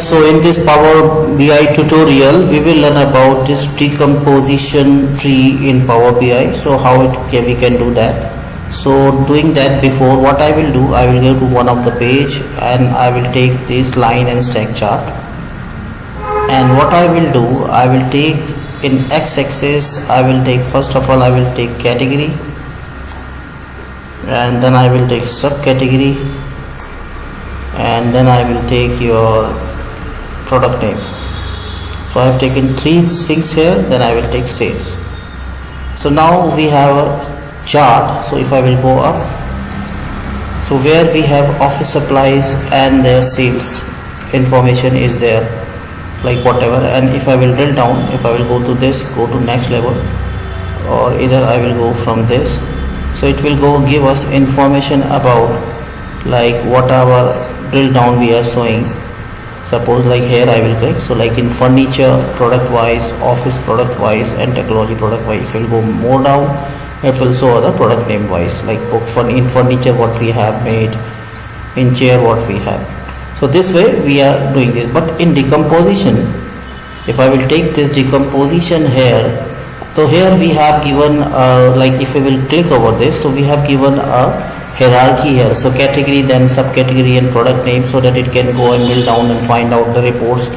So in this Power BI tutorial, we will learn about this decomposition tree in Power BI. So how we can do that. So doing that, before what I will do, I will go to one of the page and I will take this line and stack chart. And what I will do, I will take in x-axis, I will take, first of all I will take category, and then I will take subcategory, and then I will take your product name. So I have taken three things here, then I will take sales. So now we have a chart. So if I will go up, so where we have office supplies and their sales information is there, like whatever. And if I will drill down, if I will go to this, go to next level, or either I will go from this, so it will go give us information about like whatever drill down we are showing. Suppose like here I will click, so like in furniture product wise, office product wise, and technology product wise. If we will go more down, it will show the product name wise, like in furniture what we have made, in chair what we have. So this way we are doing this. But in decomposition, if I will take this decomposition here, so here we have given like if we will click over this, so we have given a hierarchy here. So category, then subcategory, and product name, so that it can go and drill down and find out the reports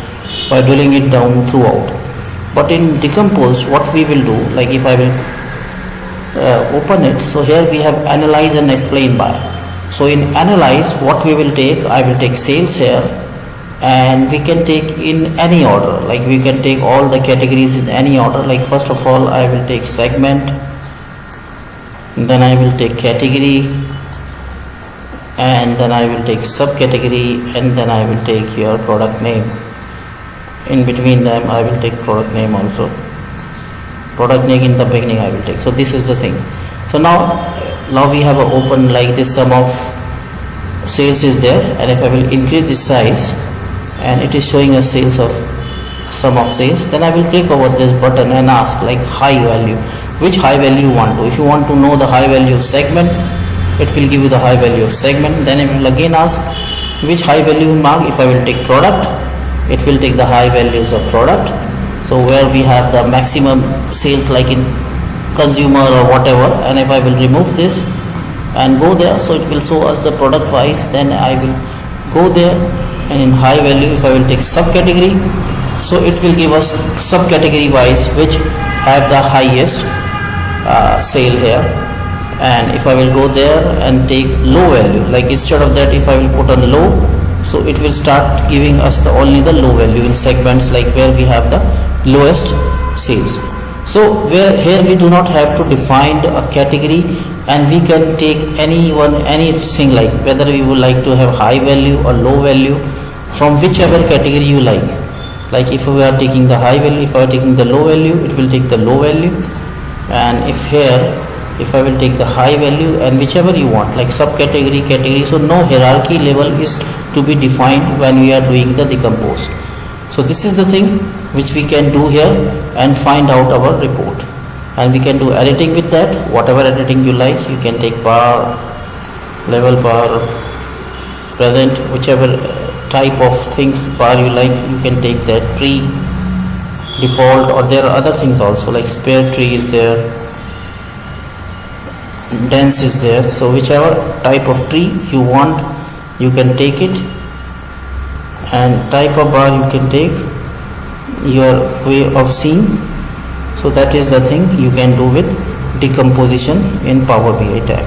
by drilling it down throughout. But in decompose, what we will do, like if I will open it, so here we have analyze and explain by. So in analyze, what we will take, I will take sales here, and we can take in any order, like we can take all the categories in any order. Like first of all I will take segment, then I will take category, and then I will take subcategory, and then I will take your product name. In between them I will take product name also. Product name in the beginning I will take. So this is the thing. So now we have a open, like this sum of sales is there, and if I will increase this size, and it is showing a sales of sum of sales, then I will click over this button and ask like high value, which high value you want to. If you want to know the high value of segment, it will give you the high value of segment. Then it will again ask which high value mark. If I will take product, it will take the high values of product. So where we have the maximum sales, like in consumer or whatever, and if I will remove this and go there, so it will show us the product wise. Then I will go there, and in high value, if I will take subcategory, so it will give us subcategory wise which have the highest sale here. And if I will go there and take low value, like instead of that, if I will put on low, so it will start giving us only the low value in segments, like where we have the lowest sales. So where here we do not have to define a category, and we can take anything, like whether we would like to have high value or low value from whichever category you like. Like if we are taking the high value, if I are taking the low value, it will take the low value. And if I will take the high value, and whichever you want, like subcategory, category, so no hierarchy level is to be defined when we are doing the decompose. So this is the thing which we can do here and find out our report. And we can do editing with that, whatever editing you like. You can take bar, level bar, present, whichever type of things bar you like, you can take that. Tree, default, or there are other things also, like spare tree is there, dense is there. So whichever type of tree you want, you can take it, and type of bar you can take your way of seeing. So that is the thing you can do with decomposition in Power BI tab.